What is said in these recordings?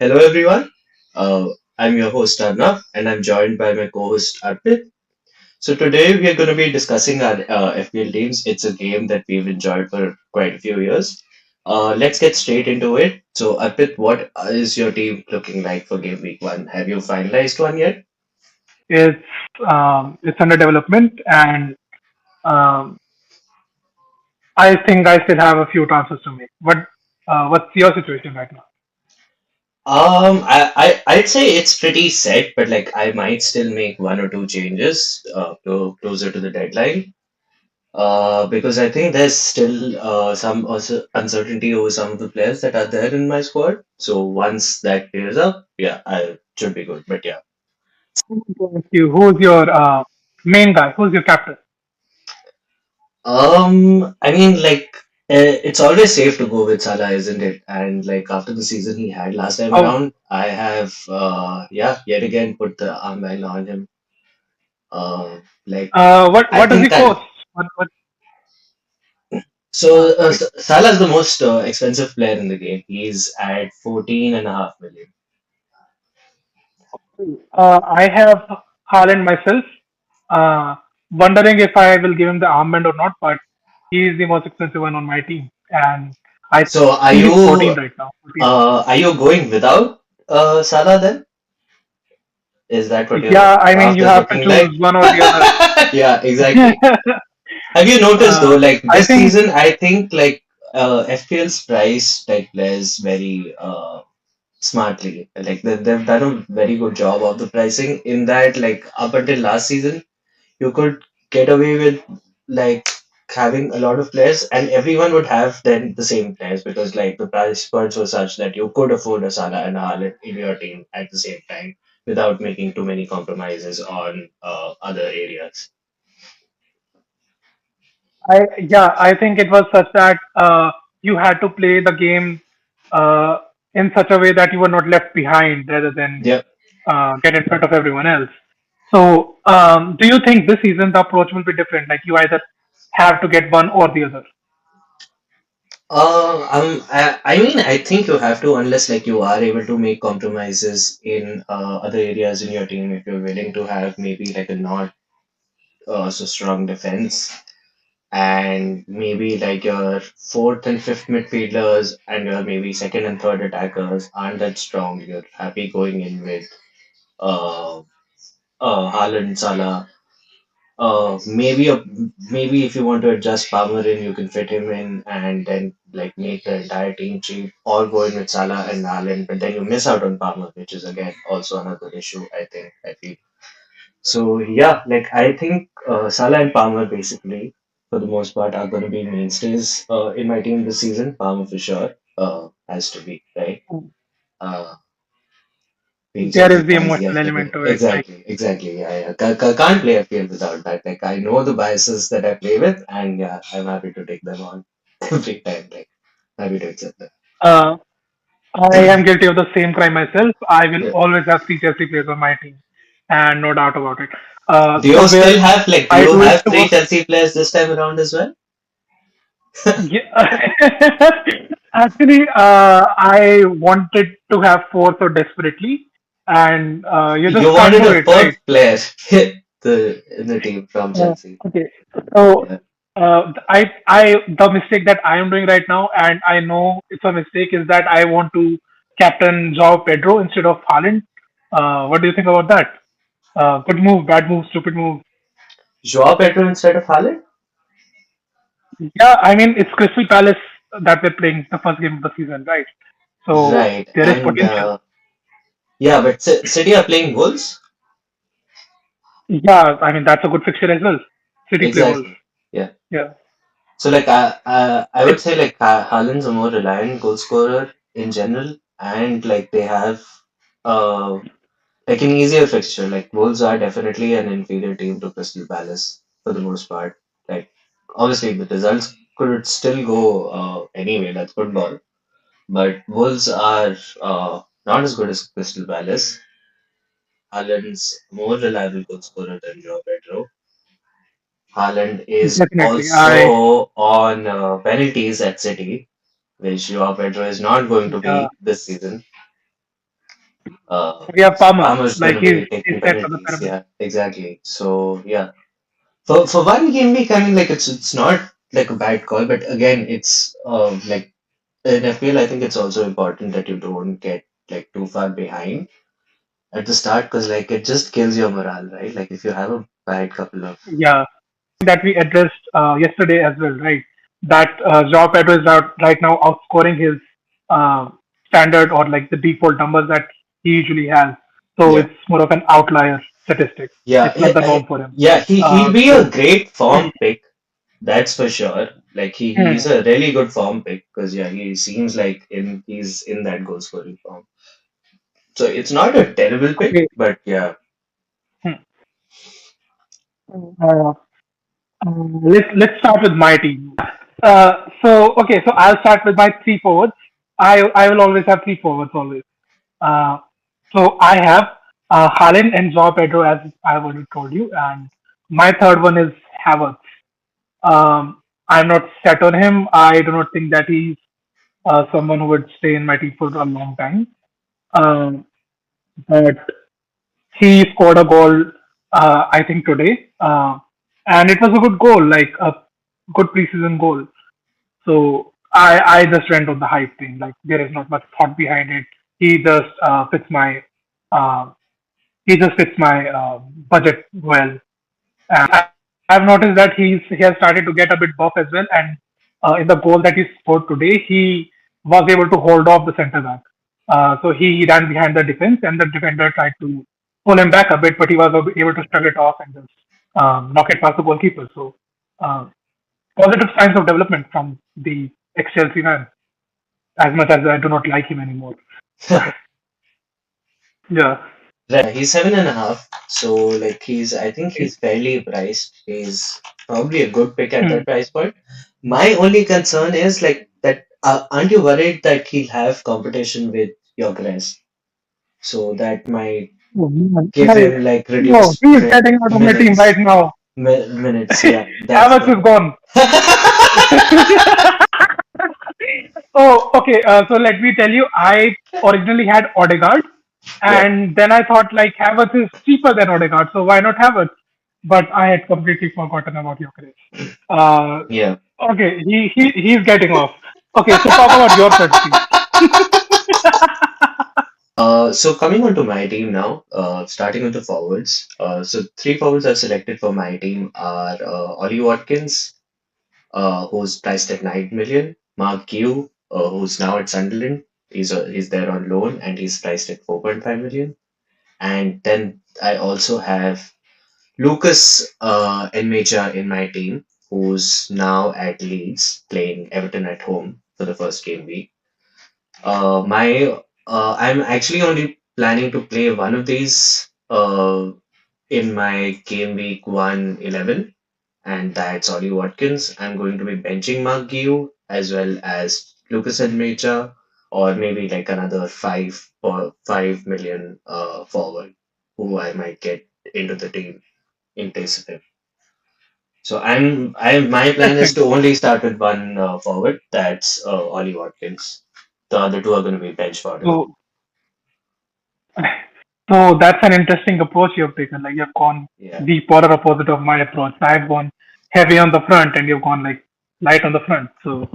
Hello, everyone. Uh, I'm your host Arnav, and I'm joined by my co-host Arpit. So today we are going to be discussing our FPL teams. It's a game that we've enjoyed for quite a few years. Let's get straight into it. So Arpit, what is your team looking like for game week one? Have you finalized one yet? It's it's under development, and um, I think I still have a few transfers to make. What's your situation right now? I'd say it's pretty set, but like I might still make one or two changes closer to the deadline. Because I think there's still some also uncertainty over some of the players that are there in my squad. So once that clears up, yeah, I should be good. But yeah, Thank you. Who's your main guy? Who's your captain? I mean, like it's always safe to go with Salah, isn't it? And like after the season he had last time Oh, around, I have yeah, yet again put the armband on him. Like I what does he think I cost? What? so Sorry. Salah is the most expensive player in the game. He's at 14.5 million. I have Haaland myself. Wondering if I will give him the armband or not, but he is the most expensive one on my team, and I So think he's 14 right now. 14. are you going without Salah then? Is that what your Yeah, I mean draft you is have to looking like? choose one or the other. Yeah, exactly. Have you noticed though, like I this think season, I think like FPL's price like players very smartly. Like they've done a very good job of the pricing in that like up until last season you could get away with like having a lot of players and everyone would have then the same players because like the price points were such that you could afford a Salah and a Haaland in your team at the same time without making too many compromises on other areas. I think it was such that you had to play the game uh, in such a way that you were not left behind rather than Yeah. get in front of everyone else. So, do you think this season the approach will be different? Like you either have to get one or the other. I mean, I think you have to, unless like you are able to make compromises in other areas in your team, if you're willing to have maybe like a not so strong defense and maybe like your fourth and fifth midfielders and your maybe second and third attackers aren't that strong. You're happy going in with uh, Haaland, Salah. Maybe if you want to adjust Palmer in, you can fit him in and then like make the entire team cheap, or go in with Salah and Haaland, but then you miss out on Palmer, which is again also another issue. I feel. So yeah, like I think Salah and Palmer basically, for the most part, are going to be mainstays in my team this season. Palmer for sure has to be right. Uh, being There is the sacrificed emotional yesterday. element to it. Like Exactly. Yeah. Can't play a field without that. Like I know the biases that I play with, and yeah, I'm happy to take them on every time. Like happy to accept them. uh, I am guilty of the same crime myself. I will Yeah. always have three Chelsea players on my team, and no doubt about it. Do you Somewhere still have like? Do I you do it have to three Chelsea players this time around as well? Yeah. Actually, I wanted to have four so desperately, and you You just can't wanted do a it, right? fourth player in the team from Chelsea. Okay. So, Yeah. the mistake that I am doing right now, and I know it's a mistake, is that I want to captain João Pedro instead of Haaland. What do you think about that? Good move, bad move, stupid move. Joao Pedro instead of Haaland? Yeah, I mean it's Crystal Palace that we're playing the first game of the season, right? So Right. there is And potential. yeah, but City are playing Wolves? Yeah, I mean that's a good fixture as well. City play Wolves. Exactly. Yeah. Yeah, So like I would it's say like Haaland's a more reliant goal scorer in general, and like they have uh like an easier fixture. Like Wolves are definitely an inferior team to Crystal Palace for the most part. Like obviously the results could still go anyway. That's football. But Wolves are not as good as Crystal Palace. Haaland's more reliable goal scorer than Joao Pedro. Haaland is definitely. I also on penalties at City, which Joao Pedro is not going to Yeah, be this season. We have Palmer, Palmer's going like to be he's taking set for the penalties. pyramid. Yeah, exactly. So yeah, for one game week, I mean, like it's not like a bad call, but again, it's like in FPL, I think it's also important that you don't get like too far behind at the start because like it just kills your morale, right? Like if you have a bad couple of Yeah, that we addressed yesterday as well, right? That Joao Pedro is out right now outscoring his uh, standard or like the default numbers that he usually has. So yeah, it's more of an outlier statistic. yeah, It's not the norm for him. yeah, he'll be a So great mm, form pick. That's for sure. Like he's mm, a really good form pick because yeah, he seems like he's in that goal scoring form. So it's not a terrible pick, okay. but yeah, Hmm. Uh, let's start with my team. So I'll start with my three forwards. I will always have three forwards always. Uh, so I have Haaland and Joao Pedro as I've already told you, and my third one is Havertz. I'm not set on him. I do not think that he's someone who would stay in my team for a long time. Um, but he scored a goal, I think today, and it was a good goal, like a good preseason goal. So I just went on the hype thing. Like there is not much thought behind it. He just fits my uh, he just fits my budget well. And I've noticed that he has started to get a bit buff as well. And in the goal that he scored today, he was able to hold off the centre back. So he ran behind the defense, and the defender tried to pull him back a bit, but he was able to shrug it off and just knock it past the goalkeeper. So uh, positive signs of development from the ex-Chelsea man. As much as I do not like him anymore. Yeah. he's 7.5. So like I think Okay. he's fairly priced. He's probably a good pick at Hmm. that price point. My only concern is like that. Aren't you worried that he'll have competition with Gyökeres? So that might Oh, man. give him like No, reduced he is getting out of my team right minutes. now. Minutes, yeah, that's Havertz the. is gone. Oh, okay. So let me tell you, I originally had Odegaard, Yeah, and then I thought like Havertz is cheaper than Odegaard, so why not Havertz? But I had completely forgotten about Gyökeres. Uh, yeah. okay, he's getting off. Okay, so talk about your front three. So coming on to my team now, starting with the forwards. So three forwards I've selected for my team are Ollie Watkins, who's priced at 9 million, Mark Q, who's now at Sunderland. He's there on loan and he's priced at 4.5 million. And then I also have Lucas Enmecha in my team, who's now at Leeds playing Everton at home for the first game week. My I'm actually only planning to play one of these in my game week 111, and that's Ollie Watkins. I'm going to be benching Mark Giu as well as Lucas Enmecha, or maybe like another 5 million forward who I might get into the team in place of him. So my plan is Interesting. to only start with one forward. That's Ollie Watkins. The other two are going to be bench fodder. So So that's an interesting approach you've taken. Like you've gone Yeah. the polar opposite of my approach. I've gone heavy on the front, and you've gone like light on the front. So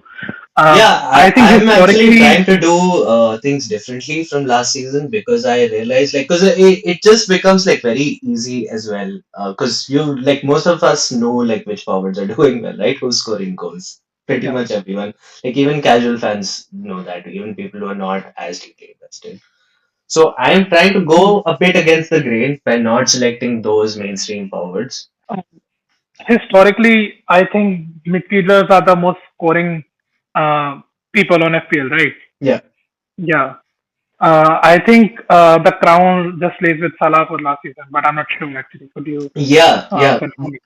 Yeah, I think I'm actually historically, trying to do things differently from last season because I realized like because it just becomes like very easy as well because you like most of us know like which forwards are doing well, right? Who's scoring goals? Pretty yeah. much everyone. Like even casual fans know that, even people who are not as deeply invested. So I'm trying to go a bit against the grain by not selecting those mainstream forwards. Historically, I think midfielders are the most scoring uh, people on FPL, right? Yeah. Yeah. I think the crown just lays with Salah for last season, but I'm not sure actually. Could you Yeah, yeah. confirm it?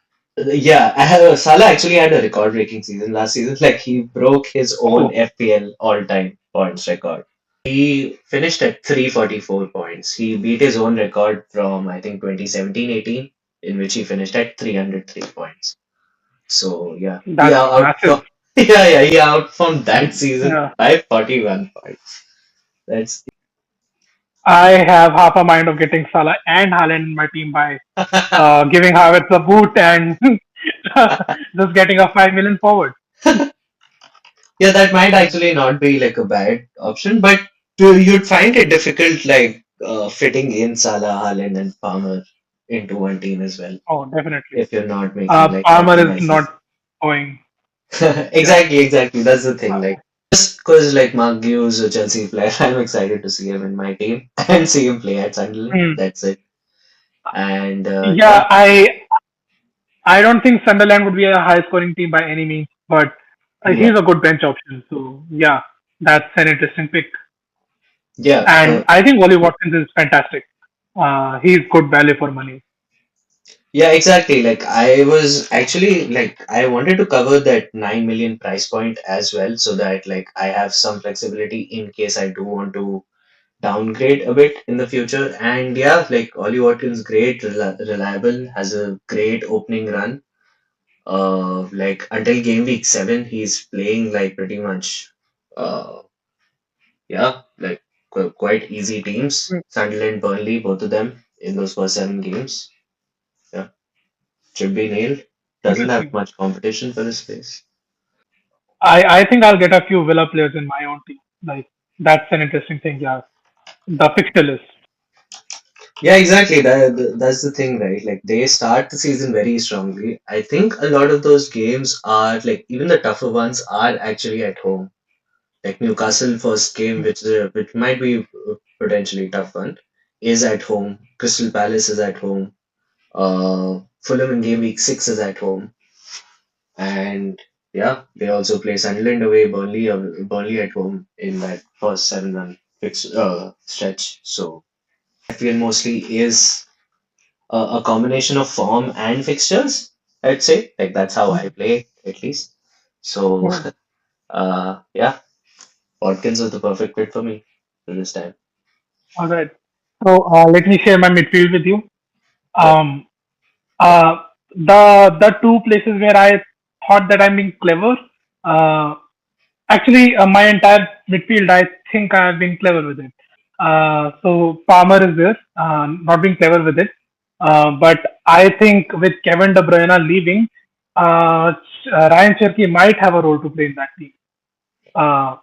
Yeah, Salah actually had a record-breaking season last season. Like he broke his own Oh, FPL all-time points record. He finished at 344 points. He beat his own record from I think 2017-18, in which he finished at 303 points. So yeah, he that's massive. outperformed. Yeah, he outperformed that season Yeah. by 41 points. That's I have half a mind of getting Salah and Haaland in my team by giving Havertz a boot and just getting a 5 million forward. Yeah, that might actually not be like a bad option, but you'd find it difficult, like fitting in Salah, Haaland, and Palmer into one team as well, Oh, definitely. if you're not making like Palmer is compromises. not going. Yeah. Exactly, exactly. That's the thing. Like, just because like Mark Hughes, a Chelsea player, I'm excited to see him in my team and see him play at Sunderland. Hmm. That's it. And Yeah, yeah, I don't think Sunderland would be a high scoring team by any means, but yeah, he's a good bench option. So yeah, that's an interesting pick. yeah. And I think Wally Watkins is fantastic. He's good value for money. Yeah, exactly. Like I was actually like I wanted to cover that 9 million price point as well so that like I have some flexibility in case I do want to downgrade a bit in the future. And yeah, like Ollie Watkins, great, reliable, has a great opening run. Like until game week 7, he's playing like pretty much yeah, like quite easy teams. Hmm. Sunderland, Burnley, both of them in those first 7 games. Yeah. Should be nailed. Doesn't have Interesting. much competition for his space. I think I'll get a few Villa players in my own team. Like that's an interesting thing. Yeah, the fixture list. Yeah, exactly. That's the thing, right? Like they start the season very strongly. I think a lot of those games are like even the tougher ones are actually at home. Like Newcastle first game, which might be potentially tough one, is at home. Crystal Palace is at home. Fulham in game week 6 is at home, and yeah, they also play Sunderland away, Burnley at home in that first 7 run stretch. So FPL mostly is a combination of form and fixtures. I'd say like that's how I play at least. So Hmm. yeah, Watkins was the perfect fit for me for this time. All right. So let me share my midfield with you. Yeah. Um, uh, the two places where I thought that I'm being clever. Uh, Actually, my entire midfield, I think I have been clever with it. So Palmer is there, not being clever with it. But I think with Kevin De Bruyne leaving, Ryan Cherky might have a role to play in that team. Uh,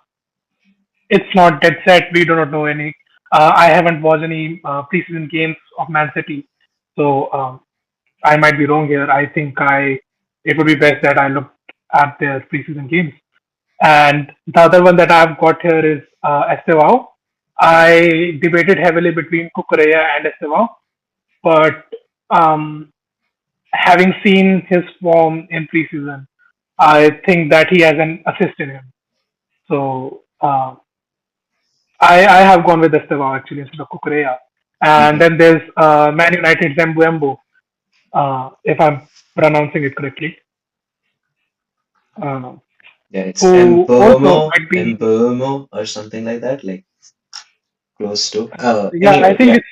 it's not dead set. We do not know any. I haven't watched any preseason games of Man City, so I might be wrong here. I think it would be best that I look at their preseason games. And the other one that I've got here is Estevao. I debated heavily between Kukureya and Estevao, but um, having seen his form in preseason, I think that he has an assist in him. So I have gone with Estevao actually instead of Kukureya. And Hmm. then there's Man United's Mbuembo, if I'm pronouncing it correctly, uh, Yeah, it's who also Mbomo, might be, Mbomo or something like that, like close to. yeah, I Anyway, think yeah, it's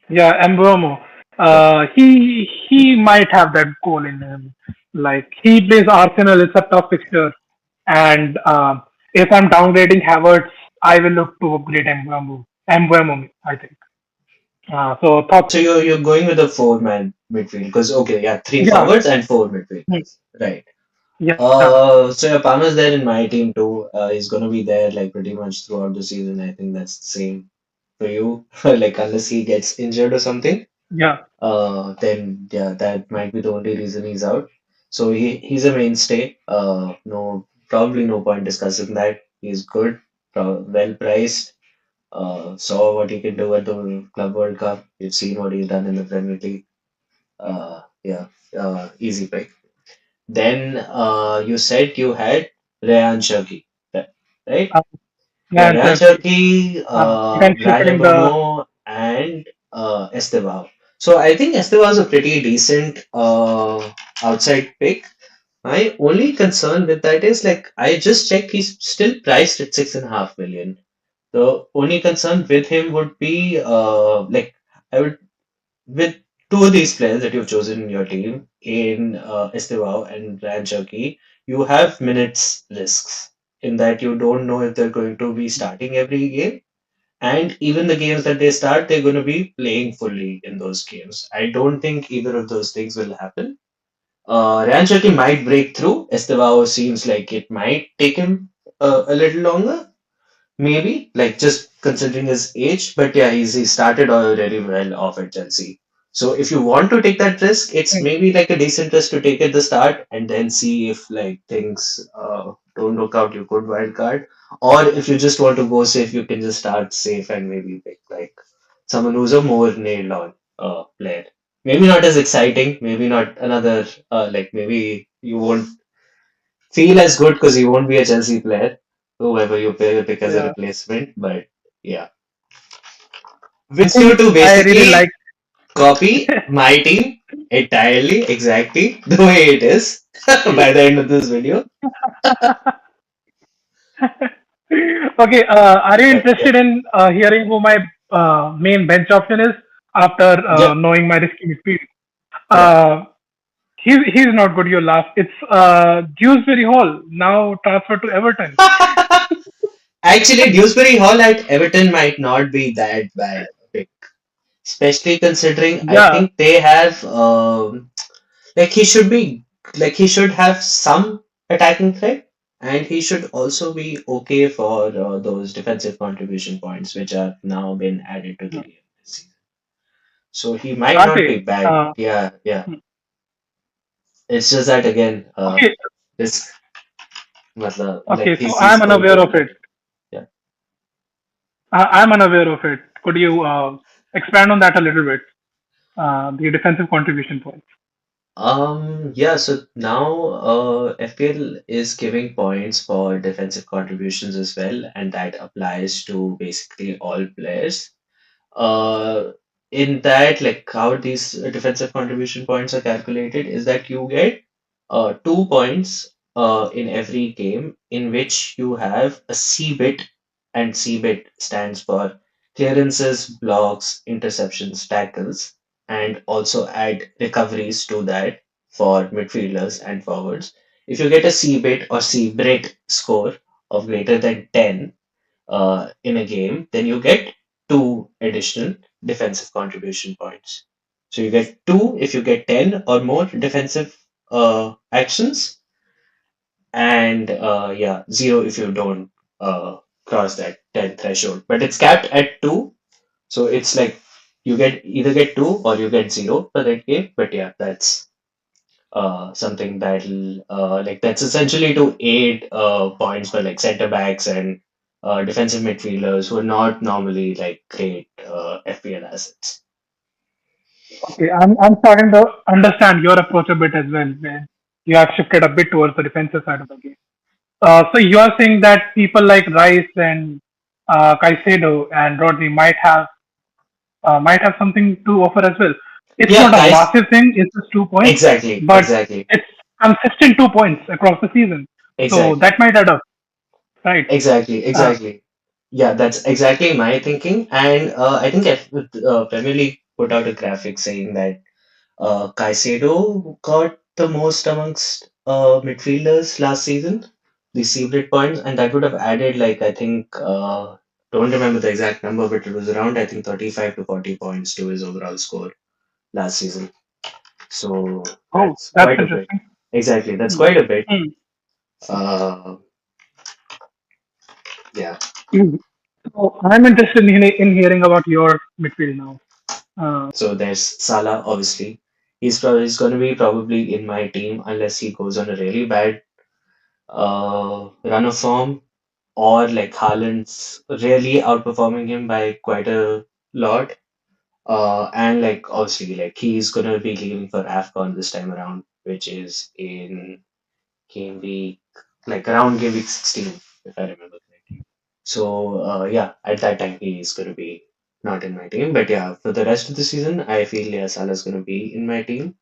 Yeah, Mbuemo. yeah. He might have that goal in him. Like he plays Arsenal, it's a tough fixture, and if I'm downgrading Havertz, I will look to upgrade Mbuemo. Mbuemo, I think. So thoughts? So you're going with a 4-man midfield because okay, yeah, three Yeah, forwards and four hmm, midfielders, right? yeah, So yeah, Palmer's there in my team too. He's gonna be there like pretty much throughout the season. I think that's the same for you. Like unless he gets injured or something, yeah, then yeah, that might be the only reason he's out. So he's a mainstay. No, probably no point discussing that. He's good, well priced. Saw what he can do at the Club World Cup. We've seen what he's done in the Premier League. Yeah, easy pick. Then you said you had Rayan Cherki, right? uh, Yeah, yeah, and Rayan Turkey. Cherki, Potentially Bryan filling the Mbeumo, and Estevao. So I think Estevao is a pretty decent outside pick. My only concern with that is like I just checked, he's still priced at 6.5 million. The only concern with him would be like I would with two of these players that you've chosen in your team in Estevao and Ranchaki, you have minutes risks in that you don't know if they're going to be starting every game. And even the games that they start, they're going to be playing fully in those games. I don't think either of those things will happen. Ryan Cherky might break through. Estevao seems like it might take him a little longer, maybe, like just considering his age. But yeah, he started already well off at Chelsea. So if you want to take that risk, it's Mm. maybe like a decent risk to take at the start and then see if like things don't work out, you could wild card. Or if you just want to go safe, you can just start safe and maybe pick like someone who's a more nailed on player. Maybe not as exciting, maybe not another like maybe you won't feel as good because he won't be a Chelsea player, whoever you pick as a Yeah, replacement. But yeah, I wants you think to I really like. basically copy my team entirely, exactly the way it is by the end of this video. Okay, are you But yeah, interested in hearing who my main bench option is after yep, knowing my risky midfield? yeah. Uh, he's not good. You laugh. It's Dewsbury Hall, now transferred to Everton. Actually, Dewsbury Hall at Everton might not be that bad, okay? Especially considering I Yeah. think they have like he should be like he should have some attacking threat, and he should also be okay for those defensive contribution points, which have now been added to the game this season. So he might Are not be they? bad. Yeah, yeah. It's just that again, Okay. this like Okay. So he's I'm going unaware to of be it. added. Yeah. I'm unaware of it. Could you expand on that a little bit? The defensive contribution points. Yeah, so now FPL is giving points for defensive contributions as well, and that applies to basically all players. Uh, in that, like how these defensive contribution points are calculated is that you get 2 points in every game in which you have a C bit, and C bit stands for clearances, blocks, interceptions, tackles, and also add recoveries to that for midfielders and forwards. If you get a C bit or C Brit score of greater than 10, in a game, then you get two additional defensive contribution points. So you get two if you get 10 or more defensive actions, and yeah, zero if you don't cross that 10 threshold. But it's capped at two, so it's like you get either get two or you get zero for that game. But yeah, that's something that'll like that's essentially to aid points for like center backs and defensive midfielders who are not normally like great FPL assets. Okay, I'm starting to understand your approach a bit as well, where you have shifted a bit towards the defensive side of the game. So you are saying that people like Rice and Caicedo and Rodri might have something to offer as well. It's Yeah, not a guys, massive thing. It's just 2 points, exactly, but exactly, it's consistent 2 points across the season. So exactly, that might add up, right? exactly, Uh, exactly. Yeah, that's exactly my thinking, and I think Premier League put out a graphic saying that Caicedo got the most amongst midfielders last season, the Seabreed points, and that would have added like I think don't remember the exact number, but it was around I think 35 to 40 points to his overall score last season. So oh, that's that's quite a bit. interesting. Exactly, that's Hmm. quite a bit. Hmm. Uh, yeah. Hmm. So I'm interested in hearing about your midfield now. So there's Salah, obviously. He's going to be probably in my team unless he goes on a really bad run of form, or like Haaland's really outperforming him by quite a lot. And like obviously, like he's gonna be leaving for AFCON this time around, which is in game week, like around game week 16, if I remember correctly. So yeah, at that time he's gonna be not in my team, but yeah, for the rest of the season, I feel yeah, Salah's gonna be in my team.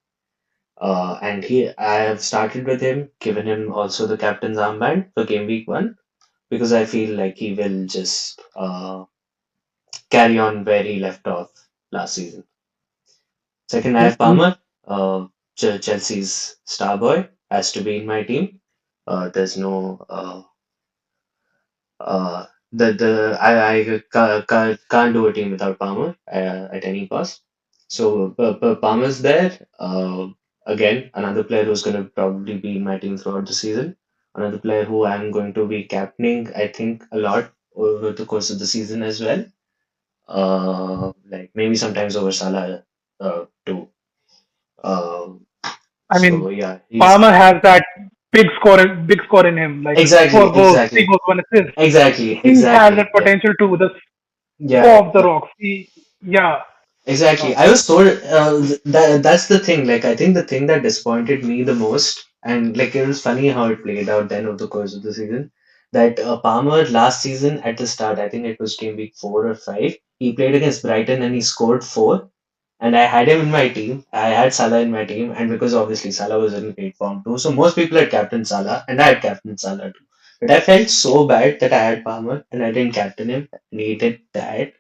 And I have started with him, given him also the captain's armband for game week 1 because I feel like he will just carry on where he left off last season. Second, I have Palmer, Chelsea's star boy, has to be in my team. There's no can't do a team without Palmer at any cost. So Palmer's there. Again, another player who's going to probably be in my team throughout the season. Another player who I'm going to be captaining, I think, a lot over the course of the season as well. Like maybe sometimes over Salah too. I mean, So yeah, he's Palmer has that big score in him, like exactly, 4 goals, three exactly, goals, 1 assist. exactly, He has that exactly. Yeah, potential to the yeah, score of the yeah. rocks. Yeah, Exactly. uh, I was told that's the thing. Like, I think the thing that disappointed me the most, and like it was funny how it played out then over the course of the season, that Palmer last season at the start, I think it was game week 4 or 5, he played against Brighton and he scored 4. And I had him in my team. I had Salah in my team, and because obviously Salah was in great form too, so most people had captain Salah, and I had captain Salah too. But I felt so bad that I had Palmer and I didn't captain him, and he did that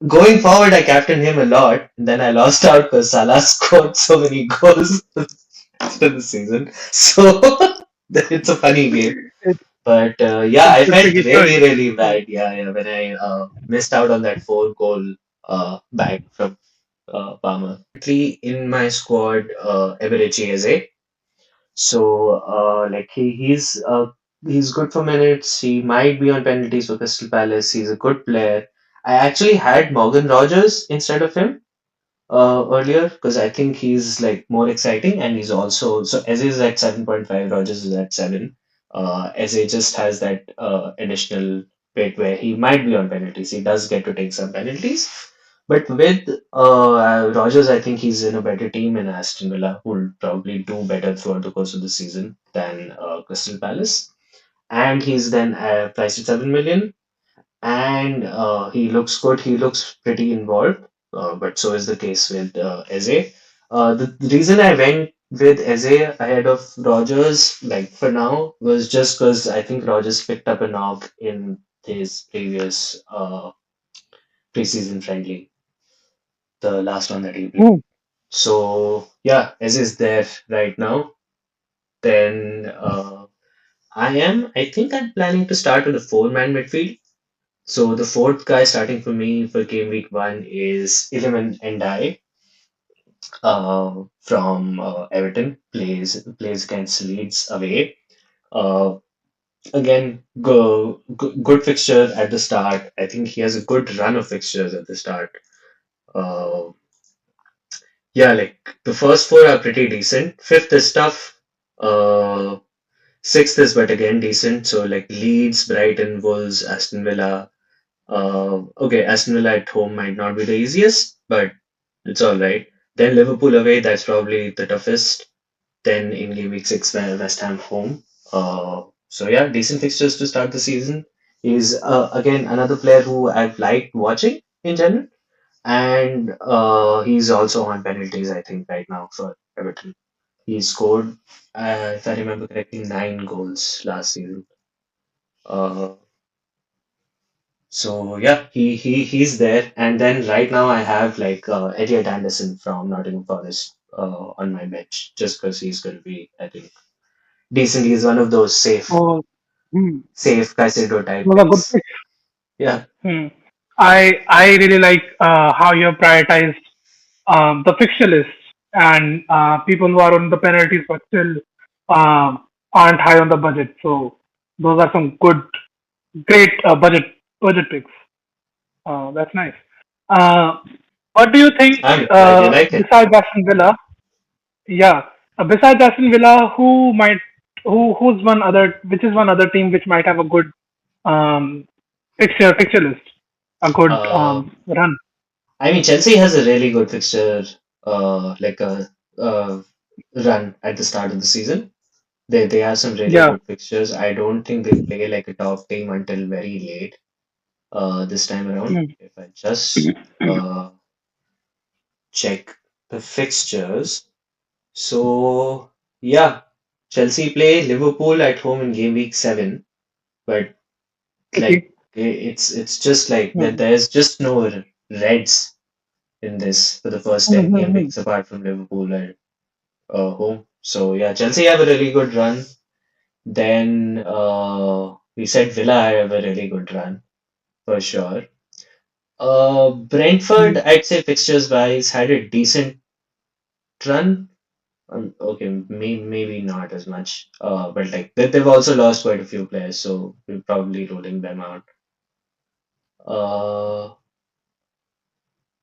going forward, I captained him a lot. And then I lost out because Salah scored so many goals after the season. So it's a funny game. it's But yeah, I a felt tricky choice. really, really Hmm. bad. Yeah, yeah, when I missed out on that 4 goal bag from Palmer. In my squad, Eberechi Eze. So like he's good for minutes. He might be on penalties for Crystal Palace. He's a good player. I actually had Morgan Rogers instead of him earlier because I think he's like more exciting and he's also so Eze is at 7.5, Rogers is at 7. Eze just has that additional bit where he might be on penalties. He does get to take some penalties. But with Rogers, I think he's in a better team in Aston Villa, who'll probably do better throughout the course of the season than Crystal Palace. And he's then priced at 7 million and he looks good. He looks pretty involved, but so is the case with Eze. The reason I went with Eze ahead of Rogers, like for now, was just because I think Rogers picked up a knock in his previous preseason friendly, the last one that he played. Hmm. So yeah, Eze is there right now. Then I think I'm planning to start with a four-man midfield. So the fourth guy starting for me for game week 1 is Iliman Ndiaye from Everton. Plays against Leeds away. Uh, again, good fixture at the start. I think he has a good run of fixtures at the start. Uh, yeah, like the first four are pretty decent. Fifth is tough. Uh, Sixth is but again decent. So like Leeds, Brighton, Wolves, Aston Villa. Okay, Aston Villa at home might not be the easiest, but it's all right. Then Liverpool away, that's probably the toughest. Then in game week 6, West Ham home. So yeah, decent fixtures to start the season. He's again another player who I've liked watching in general, and he's also on penalties. I think right now for Everton, he scored, if I remember correctly, 9 goals last season. Uh, So yeah, he's there. And then right now I have like Elliot Anderson from Nottingham Forest on my bench just because he's going to be, I think, decent. He's one of those Oh, hmm. safe Caicedo type Those are good picks. picks. Yeah. Hmm. I really like how you have prioritized the fixture list and people who are on the penalties but still aren't high on the budget. So those are some great budget picks. That's nice. Uh, what do you think I'm glad you like it. besides Aston Villa? Yeah, besides Aston Villa, who's one other which is one other team which might have a good um, fixture list, a good Uh, run. I mean, Chelsea has a really good fixture, like a run at the start of the season. They have some really Yeah. good fixtures. I don't think they play like a top team until very late this time around. Hmm. If I just check the fixtures. So yeah, Chelsea play Liverpool at home in game week 7, but like Tricky. it's just like that. Hmm. There's just no Reds in this for the first Hmm, 10 hmm, game hmm. weeks apart from Liverpool at home. So yeah, Chelsea have a really good run. Then we said Villa have a really good run for sure. Brentford, Mm. I'd say fixtures wise, had a decent run. Okay, maybe not as much. But like they've also lost quite a few players, so we're probably ruling them out. Uh,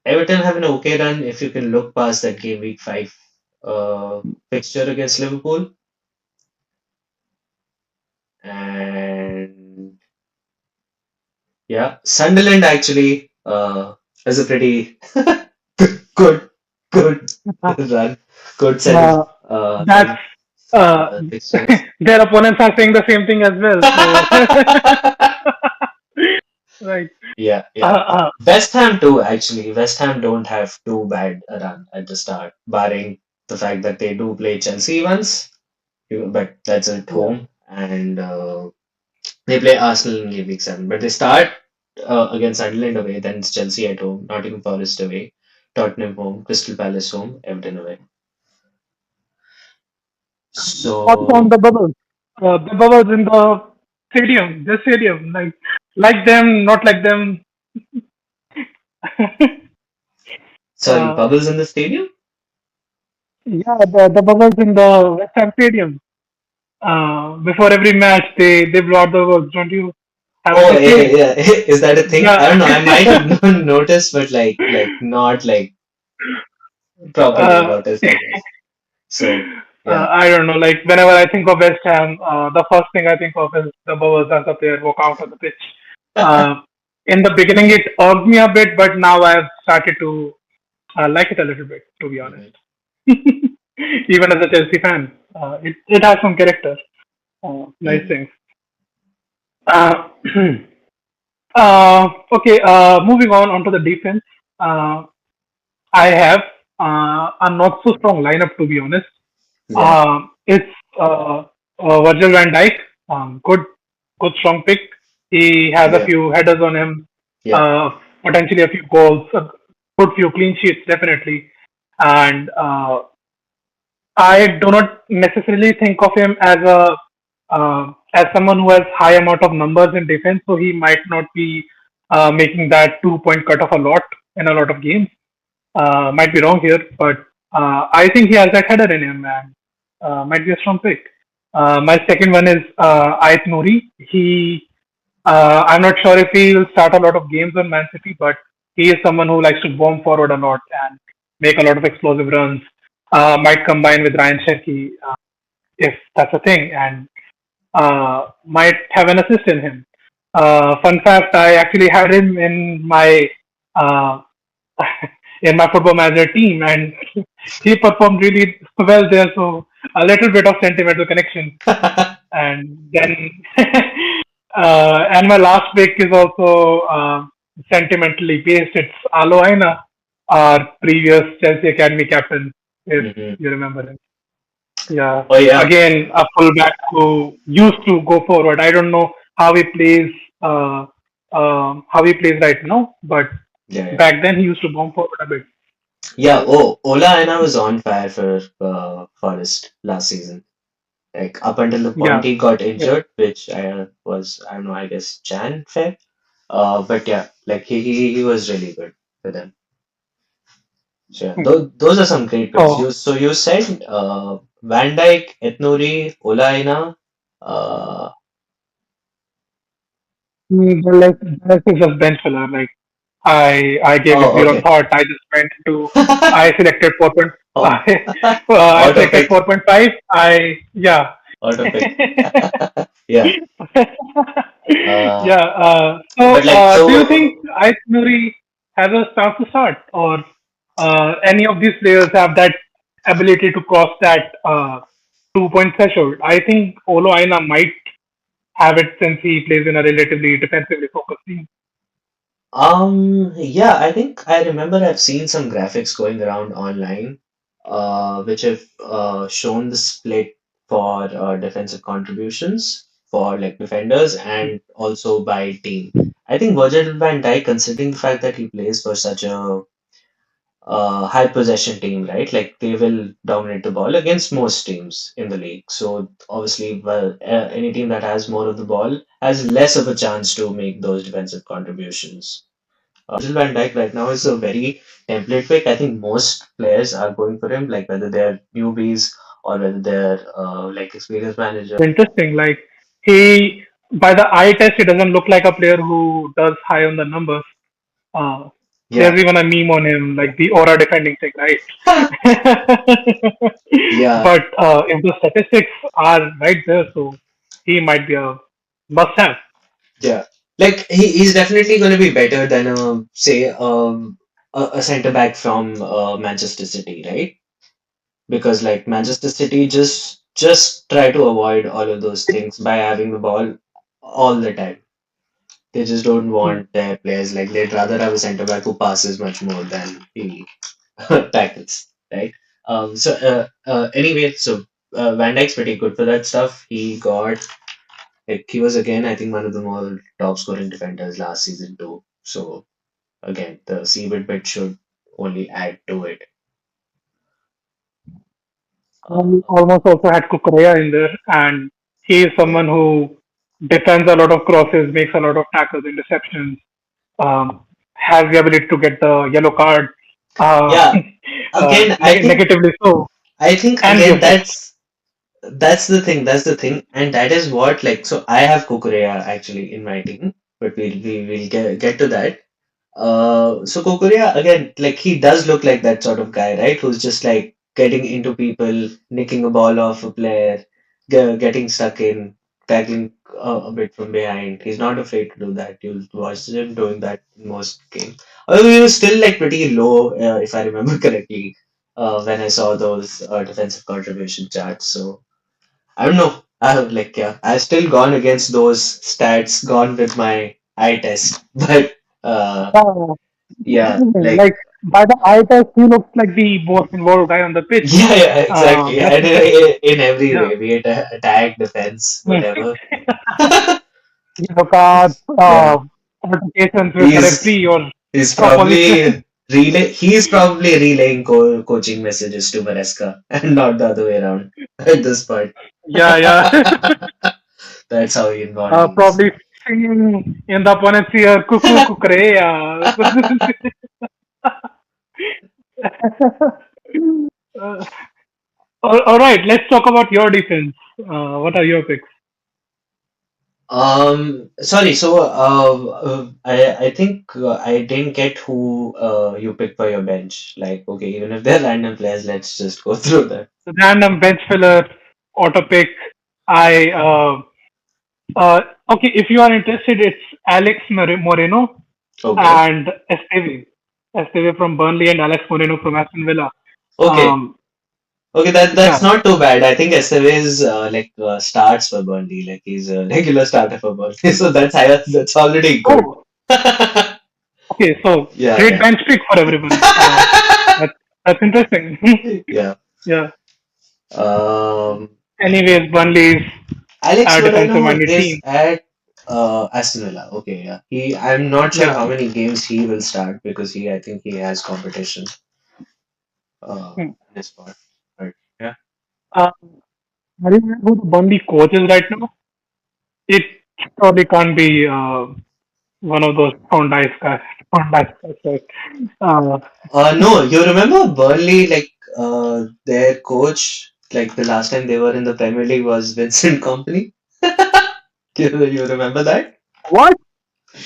Everton have an okay run if you can look past that game week 5 fixture against Liverpool. And yeah, Sunderland actually is a pretty good good run, good set of Uh, that's thing uh, fixtures. their opponents are saying the same thing as well. So right. Yeah, Uh, yeah. uh, West Ham too, actually. West Ham don't have too bad a run at the start, barring the fact that they do play Chelsea once, but that's at yeah. home, and they play Arsenal in game week 7. But they start against Sunderland away, then it's Chelsea at home, Nottingham Forest away, Tottenham home, Crystal Palace home, Everton away. Thoughts on So, the bubbles? The bubbles in the stadium, the stadium, like them, not like them. sorry, uh, bubbles in the stadium? yeah, the bubbles in the West Ham Stadium. Before every match, they blow out the bubbles. Don't you? Haven't Oh, you yeah, seen? yeah. Is that a thing? I Yeah. don't know. I might have noticed, but like not like properly uh, noticed, I guess. So, yeah. I don't know. Like whenever I think of West Ham, the first thing I think of is the bubbles as the player walk out of the pitch. Uh, in the beginning, it irked me a bit, but now I've started to like it a little bit, to be honest. Mhm. Even as a Chelsea fan, it has some character. Nice Mm. things. Uh, okay, moving on onto the defense. Uh, I have a not so strong lineup, to be honest. Yeah, It's Virgil van Dijk. Good strong pick. He has a yeah, few headers on him, yeah. potentially a few goals, a good few clean sheets, definitely. And I do not necessarily think of him as someone who has high amount of numbers in defense, so he might not be making that 2 point cut off a lot in a lot of games. Might be wrong here, but I think he has that header in him and might be a strong pick. My second one is Ait Nouri. I'm not sure if he will start a lot of games on Man City, but he is someone who likes to bomb forward a lot and make a lot of explosive runs. Might combine with Ryan Cherky if that's a thing, and might have an assist in him. Fun fact: I actually had him uh, in my football manager team, and he performed really well there. So a little bit of sentimental connection, and then and my last pick is also sentimentally based. It's Alo Aina, our previous Chelsea academy captain, if Hmm. you remember him. Yeah, Oh, yeah, again a fullback who used to go forward. I don't know uh, how he plays right now, but yeah, yeah. back then he used to bomb forward a bit. Yeah, oh, Ola Aina was on fire for Forest last season. Like up until the point Yeah, he got yeah. injured, which I don't know, I guess Jan Feb. But yeah, like he was really good for them. So yeah, Hmm. those are some great picks. Oh, You said Van Dijk, Ethnuri, Ola Aina. Uh, the rest is just bench filler. Like I gave it oh, zero okay. thought. I just went to I selected 4. Oh, I auto selected pick, 4.5. I yeah. auto pick. Yeah. Uh, Yeah. So, but like do you so. think Ais Nuri has a chance to start, or any of these players have that ability to cross that 2 point threshold? I think Olo Aina might have it since he plays in a relatively defensively focused team. Yeah, I think I remember I've seen some graphics going around online, which have shown the split for defensive contributions for like defenders and also by team. I think Virgil van Dijk, considering the fact that he plays for such a high possession team, right? Like they will dominate the ball against most teams in the league. So obviously, well, any team that has more of the ball has less of a chance to make those defensive contributions. Virgil van Dijk right now is a very template pick. I think most players are going for him, like whether they're newbies or whether they're like experienced managers. Interesting. Like he, by the eye test, he doesn't look like a player who does high on the numbers. Uh, Yeah, there's even a meme on him, like the aura defending thing, right? yeah, But if the statistics are right there, so he might be a must-have. yeah. Like he's definitely going to be better than say a center back from Manchester City, right? Because like Manchester City just try to avoid all of those things by having the ball all the time. They just don't Hmm. want their players like they'd rather have a centre back who passes much more than he tackles, right? Anyway, Van Dijk's pretty good for that stuff. He was again I think one of the more top scoring defenders last season too. So again, the Seabird bit should only add to it. Uh, Almost also had Kukurea in there, and he is yeah, someone who defends a lot of crosses, makes a lot of tackles, interceptions, has the ability to get the yellow card, uh, yeah. Again, negatively so, I think and the again assist. that's the thing. That's the thing, and that is what like. So I have Kukurea actually in my team, but we'll get to that. So Kokoria again, like he does look like that sort of guy, right? Who's just like getting into people, nicking a ball off a player, getting stuck in, tackling a bit from behind. He's not afraid to do that. You'll watch him doing that in most games. Although he was still like pretty low, if I remember correctly, when I saw those defensive contribution charts. So I don't know. I have like yeah, I've still gone against those stats, gone with my eye test, but. Uh, Yeah, like like by the eye test, he looks like the most involved guy on the pitch. yeah, exactly. That's And interesting. in every Yeah. way, be it attack, defense, whatever. Yellow cards, Yeah, altercations with he's referee or he's opposition. probably relaying coaching messages to Maresca and not the other way around at this point. Yeah, yeah. That's how involved he is. Probably singing in the opponent's ear, cuckoo, kukre. uh, all right, let's talk about your defense. What are your picks? Sorry. I think I didn't get who you picked for your bench. Like, okay, even if they're random players, let's just go through that. Random bench filler, auto pick. I uh, okay. If you are interested, it's Alex Moreno Okay. and Esteve. Esteve from Burnley and Alex Moreno from Aston Villa. Okay. Um, Okay, that's yeah. not too bad. I think Esteves starts for Burnley, like he's a regular starter for Burnley, so that's already good. Oh, okay. So great Yeah, bench pick for everyone. That's that's interesting. yeah, yeah. Yeah. Um, Anyways, Burnley's Alex a Moreno defensive-minded is team. at Aston Villa. Okay, yeah. I'm not sure Yeah. how many games he will start because I think he has competition Hmm. in his spot. But yeah. Uh, are you aware who the Burnley coach is right now? It probably can't be one of those Pound Ice guys. Pound Ice guys, right? Uh, No, you remember Burnley, like their coach, like the last time they were in the Premier League was Vincent Company. You remember that? what?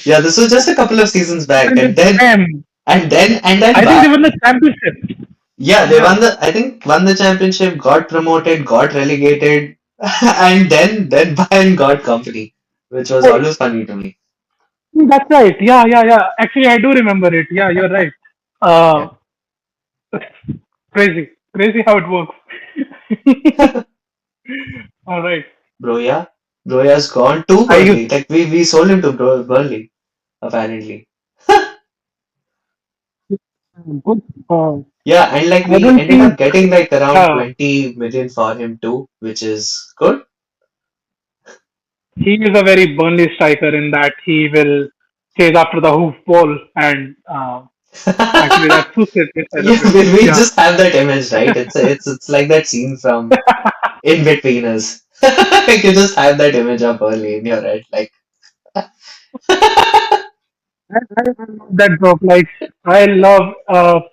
Yeah, this was just a couple of seasons back, When and with then them? I think they Ba won the championship. yeah, they Yeah. won the I think won the championship, got promoted, got relegated, and then Bayern got Company, which was Oh, always funny to me. that's right. Yeah, yeah, yeah. Actually, I do remember it. Yeah, you're right. Yeah, Uh, crazy. Crazy how it works. All right. Broya, Broya's gone to I used Burnley. Like we sold him to Burnley apparently. good. Yeah, and like I we don't ended think up getting like around uh, 20 million for him too, which is good. he is a very Burnley striker in that he will chase after the hoof ball and Actually, that suits it inside the Yeah, pitch. we Yeah. just have that image, right? It's like that scene from In Between Us. Like you just have that image up early in your head, like I love that joke. Like, I love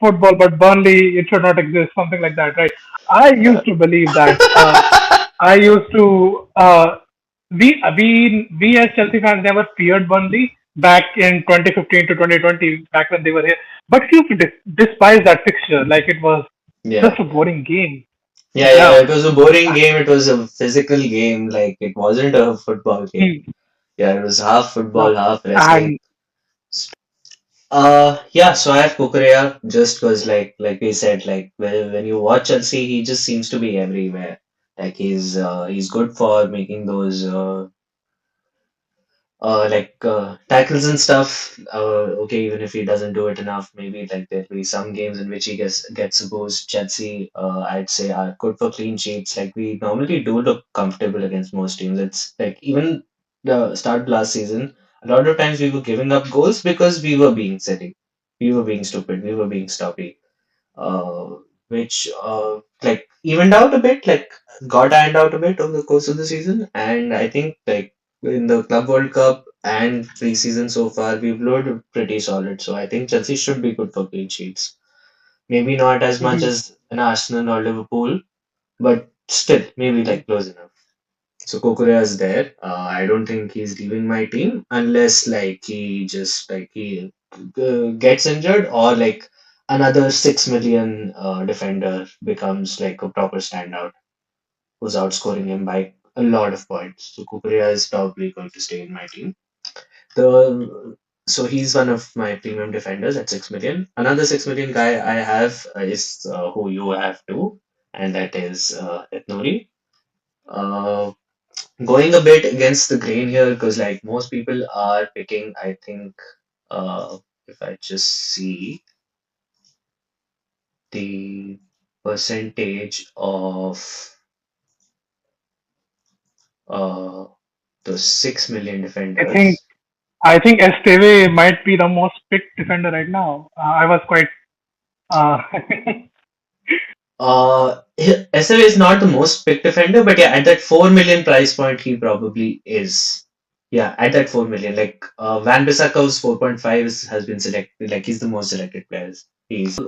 football, but Burnley, it should not exist. Something like that, right? I uh, used to believe that. I used to. We as Chelsea fans never feared Burnley back in 2015 to 2020, back when they were here. But you despise that fixture. Like it was yeah. just a boring game. Yeah, yeah, Yeah. it was a boring game. It was a physical game. Like it wasn't a football game. Hmm. Yeah, it was half football, No. half wrestling. And Yeah. So I have Kukurea just because, like we said, like when you watch Chelsea, he just seems to be everywhere. Like he's good for making those tackles and stuff. Okay, even if he doesn't do it enough, maybe like there'll be some games in which he gets exposed. Chelsea, I'd say, are good for clean sheets. Like we normally do look comfortable against most teams. It's like even the start of last season, a lot of times we were giving up goals because we were being silly, we were being stupid, we were being sloppy, uh, which like evened out a bit, like got ironed out a bit over the course of the season. And I think like in the Club World Cup and pre-season so far, we've looked pretty solid. So I think Chelsea should be good for clean sheets. Maybe not as much mhm. as an Arsenal or Liverpool, but still maybe like close enough. So Kokorea is there. I don't think he's leaving my team unless like he just like he gets injured or like another 6 million defender becomes like a proper standout who's outscoring him by a lot of points. So Kukurea is probably going to stay in my team. The so he's one of my premium defenders at 6 million. Another 6 million guy I have is who you have too, and that is Ethnori. Uh, Going a bit against the grain here because like most people are picking, I think, if I just see the percentage of uh, the 6 million I think defenders. I think Esteve might be the most picked defender right now. I was quite. Uh, SLA is not the most picked defender, but yeah, at that 4 million price point, he probably is. Yeah, at that 4 million, like Van Bissaka's 4.5 has been selected, like he's the most selected players.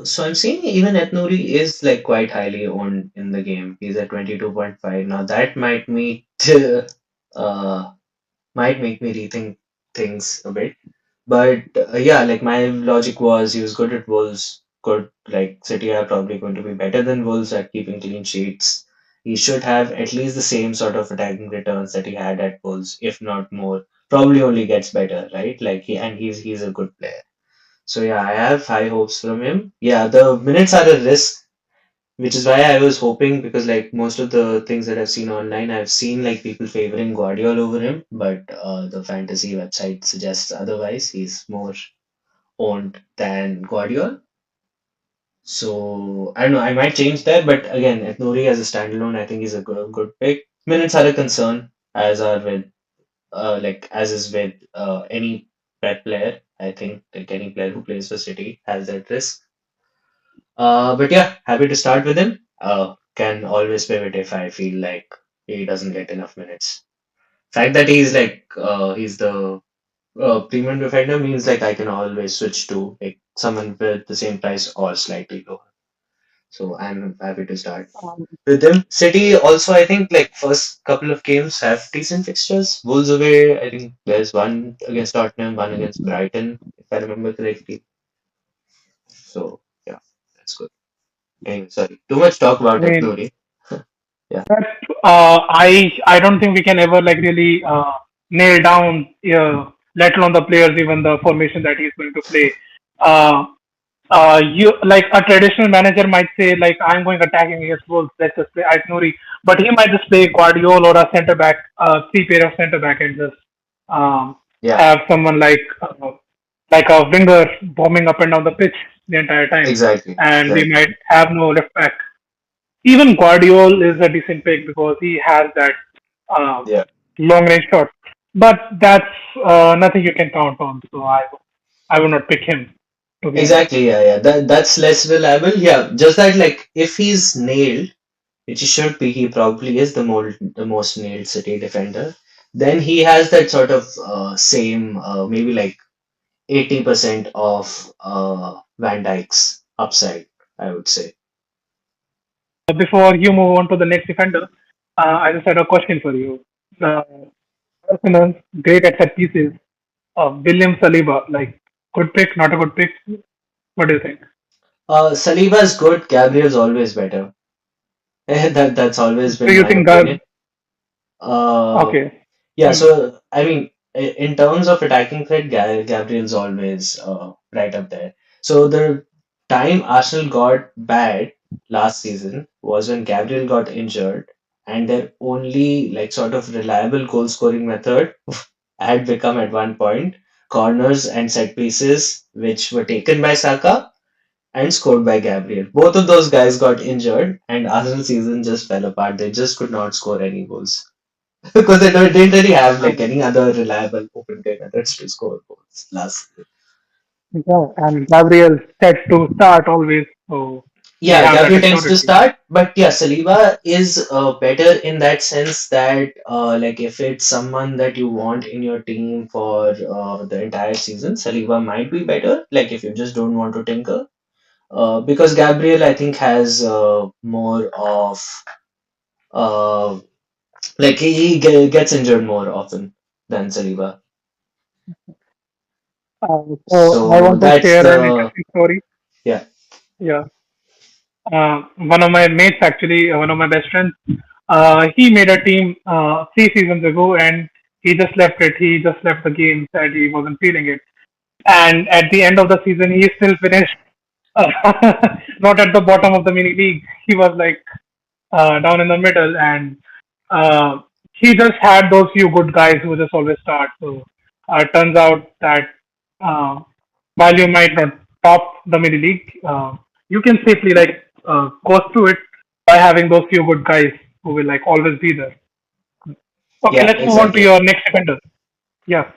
So I'm seeing even Ethnuri is like quite highly owned in the game. He's at 22.5. Now that uh, might make me rethink things a bit. But yeah, like my logic was he was good at Wolves, good like City are probably going to be better than Wolves at keeping clean sheets. He should have at least the same sort of attacking returns that he had at Wolves, if not more. Probably only gets better, right? Like he's a good player. So yeah, I have high hopes from him. Yeah, the minutes are a risk, which is why I was hoping because like most of the things that I've seen online, I've seen like people favoring Guardiola over him, but the fantasy website suggests otherwise. He's more owned than Guardiola. So I don't know, I might change that, but again, Ethnori as a standalone, I think he's a good pick. Minutes are a concern, as are with as is with any Pep player. I think like any player who plays for City has that risk. But yeah, happy to start with him. Can always pivot if I feel like he doesn't get enough minutes. Fact that he's the premium defender means like I can always switch to like someone with the same price or slightly lower. So I'm happy to start um, with him. City also, I think like first couple of games have decent fixtures. Wolves away, I think there's one against Tottenham, one against Brighton, if I remember correctly. So yeah, that's good. Anyway, sorry, too much talk I about mean, Ethnori. Yeah, but I don't think we can ever like really nail down, let alone the players, even the formation that he's going to play. Uh, you like a traditional manager might say like I'm going attacking against Wolves, let's just play Aitnouri, but he might just play Guardiola or a centre back, three pair of centre back, and just um, yeah, have someone like a winger bombing up and down the pitch the entire time, exactly, and we might exactly. have no left back. Even Guardiola is a decent pick because he has that uh, Yeah, long range shot, but that's nothing you can count on. So I would not pick him. to be honest. Exactly, yeah, yeah. That's less reliable. Yeah, just that like if he's nailed, which he should be, he probably is the most nailed City defender. Then he has that sort of same maybe like 80% of Van Dijk's upside, I would say. Before you move on to the next defender, I just had a question for you. Uh, Arsenal, great at set pieces. William Saliba, like good pick, not a good pick. What do you think? Saliba's good. Gabriel's always better. That's always Do been you my think opinion. Uh, okay? yeah. Mm. So I mean, in terms of attacking threat, Gabriel's always right up there. So the time Arsenal got bad last season was when Gabriel got injured, and their only like sort of reliable goal scoring method had become at one point corners and set pieces, which were taken by Saka and scored by Gabriel. Both of those guys got injured, and Arsenal season just fell apart. They just could not score any goals because didn't really have like any other reliable open play methods to score goals last season. Yeah, and Gabriel set to start always, so we Yeah, have that Gabriel tends to assurance. start, but yeah, Saliba is better in that sense that like if it's someone that you want in your team for the entire season, Saliba might be better. Like if you just don't want to tinker, because Gabriel I think has more of uh, like gets injured more often than Saliba. So I So want to that's share an the interesting story. yeah Yeah, one of my mates, actually, one of my best friends, he made a team 3 seasons ago, and he just left it. He just left the game, said he wasn't feeling it. And at the end of the season, he still finished not at the bottom of the mini league. He was like down in the middle, and uh, he just had those few good guys who just always start. So it turns out that uh, while you might not top the mini league, you can safely like go through it by having those few good guys who will like always be there. Okay, yeah let's move on to exactly. your next defender. Yeah,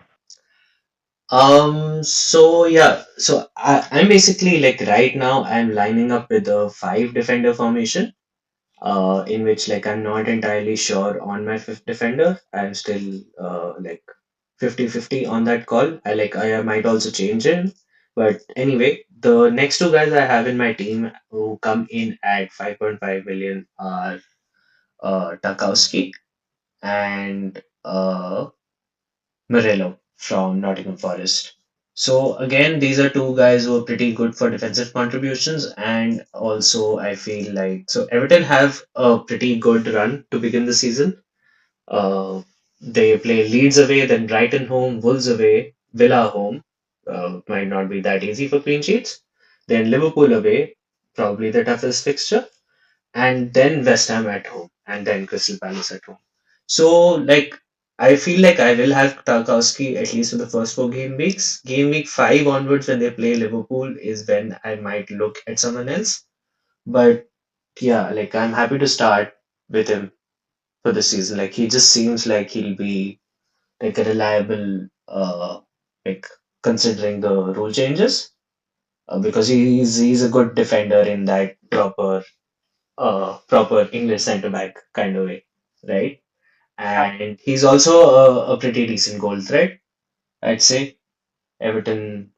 So yeah, so I'm basically like right now I'm lining up with a five defender formation, in which like I'm not entirely sure on my fifth defender. I'm still like 50-50 on that call. I might also change it. But anyway, the next two guys I have in my team who come in at 5.5 million are Tarkowski and Murillo from Nottingham Forest. So again, these are two guys who are pretty good for defensive contributions, and also I feel like so Everton have a pretty good run to begin the season. Uh, they play Leeds away, then Brighton home, Wolves away, Villa home. Might not be that easy for clean sheets. Then Liverpool away, probably the toughest fixture, and then West Ham at home, and then Crystal Palace at home. So, like, I feel like I will have Tarkowski at least for the first four game weeks. Game week five onwards, when they play Liverpool, is when I might look at someone else. But yeah, like, I'm happy to start with him for the season. Like, he just seems like he'll be like a reliable, like, considering the rule changes, because he's a good defender in that proper English centre back kind of way, right? yeah, And he's also a pretty decent goal threat, I'd say. Everton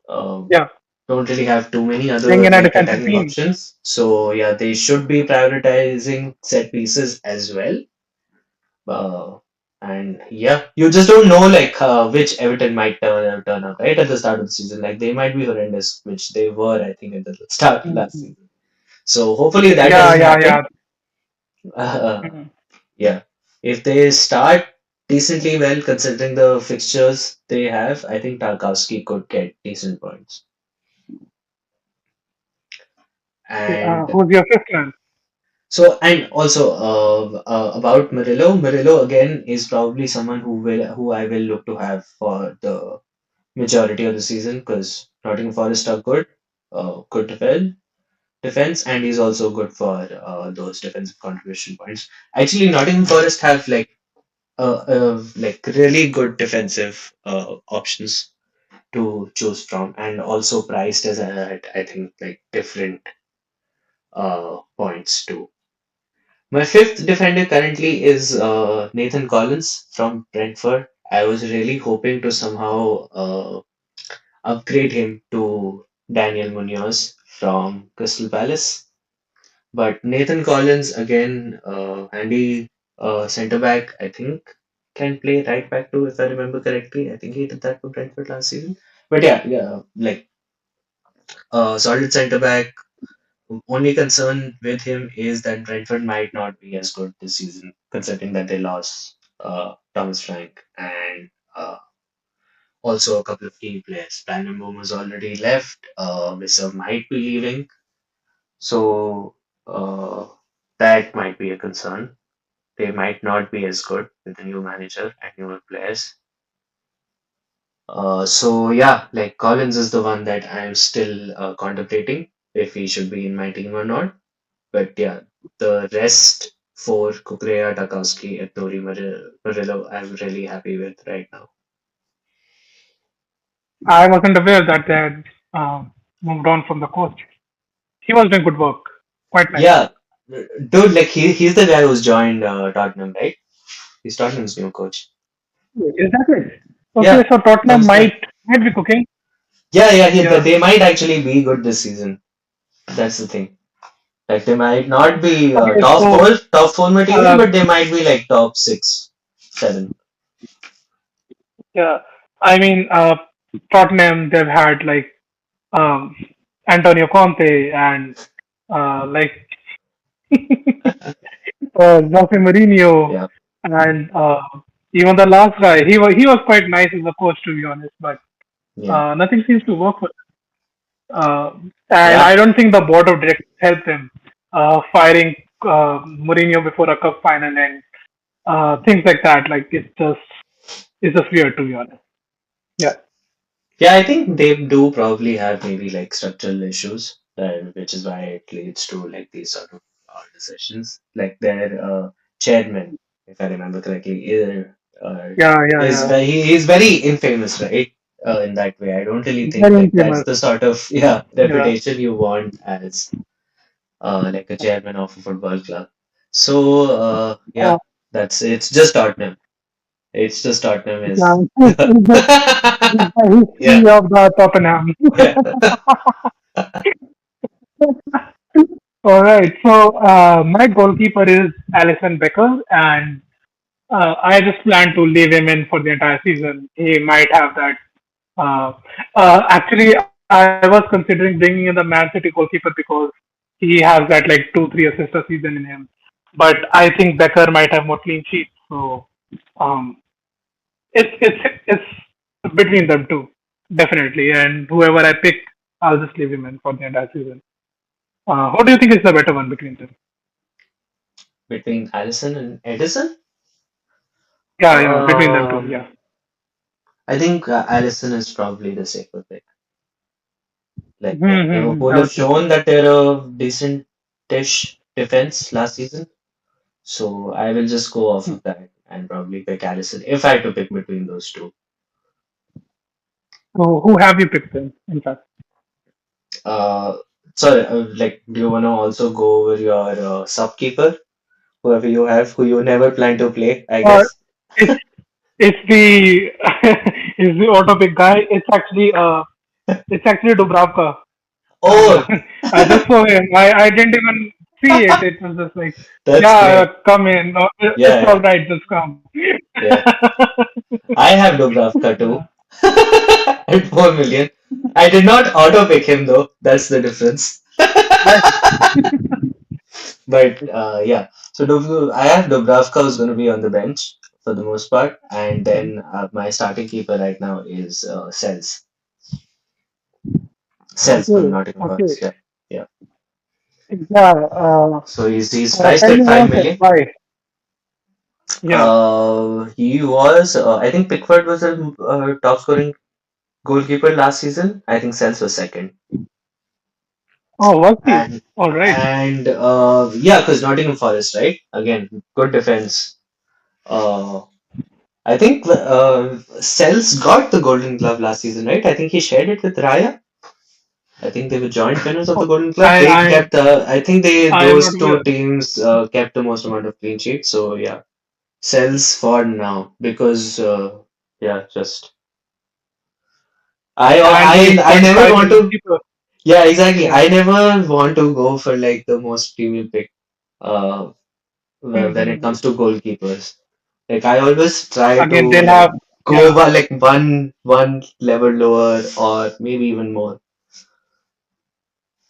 yeah. don't really have too many Playing other in a like defensive attacking team. options, so yeah, they should be prioritizing set pieces as well. Uh, and yeah, you just don't know like which Everton might turn up right at the start of the season. Like they might be horrendous, which they were, I think, at the start of last Mhm. season. So hopefully that Yeah, doesn't yeah, happen. yeah. Uh, Mhm. Yeah. If they start decently well, considering the fixtures they have, I think Tarkowski could get decent points. And Who's your fifth man? and also about Murillo, Murillo again is probably someone who I will look to have for the majority of the season because Nottingham Forest are good defense, and he's also good for those defensive contribution points. Actually, Nottingham Forest have like really good defensive options. to choose from, and also priced as at I think like different points too. My fifth defender currently is Nathan Collins from Brentford. I was really hoping to somehow upgrade him to Daniel Munoz from Crystal Palace. But Nathan Collins, again, handy centre back, I think, can play right back too, if I remember correctly. I think he did that for Brentford last season. But yeah, yeah, like solid centre back. Only concern with him is that Brentford might not be as good this season, considering that they lost Thomas Frank and also a couple of key players. Brandon Boomer's already left. Visser might be leaving, so uh, that might be a concern. They might not be as good with the new manager and newer players. So yeah, like Collins is the one that I'm still contemplating if he should be in my team or not. But yeah, the rest for Kukurea, Tarkowski, and Murillo, I'm really happy with right now. I wasn't aware that they had moved on from the coach. He was doing good work, quite nice. Yeah, dude, like he's the guy who's joined Tottenham, right? He's Tottenham's new coach. Is that it? Okay, Yeah, so Tottenham Thomas Frank. might be cooking. Yeah, yeah, Yeah. they might actually be good this season. That's the thing. Like they might not be Okay, so top four material, uh, but they might be like top six, seven. yeah, I mean Tottenham they've had like um, Antonio Conte and like Jose Mourinho Yeah, and even the last guy he was quite nice as a coach to be honest, but yeah, nothing seems to work for and yeah. I don't think the board of directors helped them firing Mourinho before a cup final and things like that. Like it's just weird to be honest. Yeah, Yeah, I think they do probably have maybe like structural issues, which is why it leads to like these sort of decisions. Like their chairman, if I remember correctly, yeah, yeah, is yeah. he's very infamous, right? In that way, I don't really think Very like that's infamous. the sort of Yeah, reputation you want as like a chairman of a football club. So uh, yeah, that's it's just Tottenham. It's just Tottenham yeah. is He's the yeah, history of the Tottenham. yeah. All right. So my goalkeeper is Alison Becker, and I just plan to leave him in for the entire season. He might have that. Actually, I was considering bringing in the Man City goalkeeper because he has that like 2-3 assists a season in him. But I think Becker might have more clean sheets. So um, it's between them two, definitely. And whoever I pick, I'll just leave him in for the entire season. Who do you think is the better one between them? Between Allison and Edison. Yeah, yeah, between them two. Um, Yeah. I think Allison is probably the safer pick. Like Liverpool have Okay. shown that they're a decent-ish defense last season, so I will just go off of that and probably pick Allison if I had to pick between those two. So who have you picked then? In fact, Uh, sorry, like, do you want to also go over your sub keeper, whoever you have, who you never plan to play, I uh, guess? it's it's the it's the auto pick guy. It's actually Dubravka, and Oh, I just saw him. I didn't even see it. It was just like, that's yeah, great. come in. It's Yeah, all yeah, right. Just come. yeah. I have Dubravka too. Yeah. At 4 million. I did not auto pick him though. That's the difference. I- But yeah, so I have Dubravka who's going to be on the bench for the most part, and then my starting keeper right now is Sells from Okay. Nottingham Okay. Forest. Yeah, yeah. Yeah. So he's priced Tell at me five about it. million. Why? Yeah. He was I think Pickford was a top scoring goalkeeper last season. I think Sells was second. Oh, was he? And All right. yeah, because Nottingham Forest, right? Again, good defense. Uh, I think Cells got the Golden Glove last season, right? I think he shared it with Raya. I think they were joint winners of the Oh, Golden Glove. I They I kept, I think I am not those aware. two teams kept the most amount of clean sheets. So yeah, Cells for now because yeah, just And the I point never five want million to. people. Yeah, exactly. Yeah. I never want to go for like the most premium pick. When it Hmm. comes to goalkeepers. Like I always try to Again, they'll like have, go yeah. by like one level lower or maybe even more.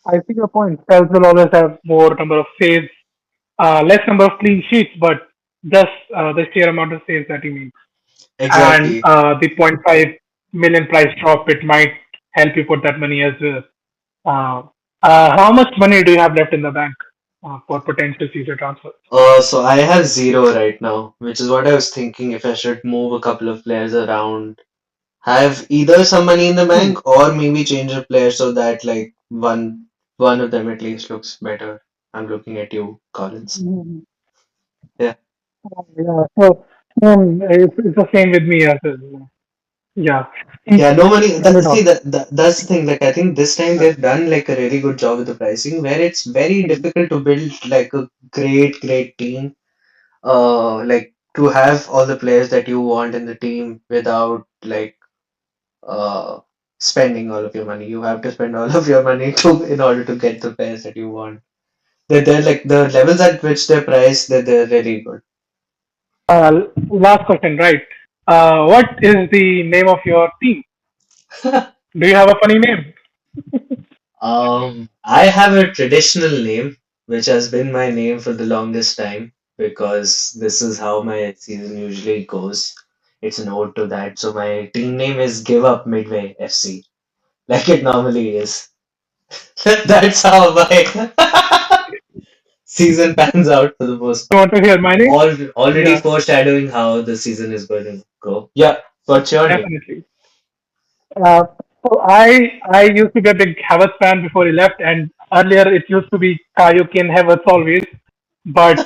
I see your point. Cells will always have more number of saves, less number of clean sheets, but just the sheer amount of saves that he makes. And Exactly. the point 0.5 million price drop, it might help you put that money as well. Uh, how much money do you have left in the bank for potential future transfers? So I have zero right now, which is what I was thinking if I should move a couple of players around, have either some money in the Hmm. bank or maybe change a player so that like one of them at least looks better. I'm looking at you, Collins. Mhm. Yeah. Yeah, so it's the same with me as well. Yeah, Yeah, no money. sell it See, off. that's the thing. Like, I think this time Yeah. they've done like a really good job with the pricing, where it's very Mhm. difficult to build like a great team. Like to have all the players that you want in the team without like uh spending all of your money. You have to spend all of your money to in order to get the players that you want. They're like the levels at which they're priced. They're really good. Last question, right? What is the name of your team? Do you have a funny name? I have a traditional name, which has been my name for the longest time, because this is how my season usually goes. It's an ode to that. So my team name is Give Up Midway FC, like it normally is. That's how my season pans out for the most You part. want to hear my name? Already Yeah, foreshadowing how the season is going to go. Yeah, what's your name? definitely. Uh, so I used to be a big Havertz fan before he left, and earlier it used to be Kayukin Havertz always. But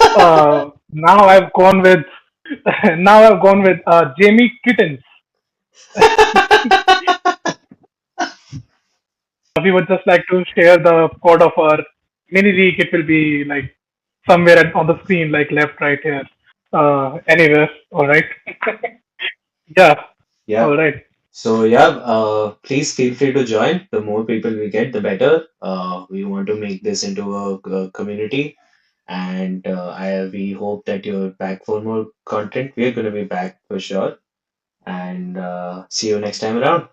now I've gone with now I've gone with Jamie Kittens. We would just like to share the code of our mini league. It will be like somewhere on the screen, like left, right here, anywhere. All right. Yeah. Yeah. All right. So yeah, please feel free to join. The more people we get, the better. We want to make this into a community, and we hope that you're back for more content. We're going to be back for sure, and see you next time around.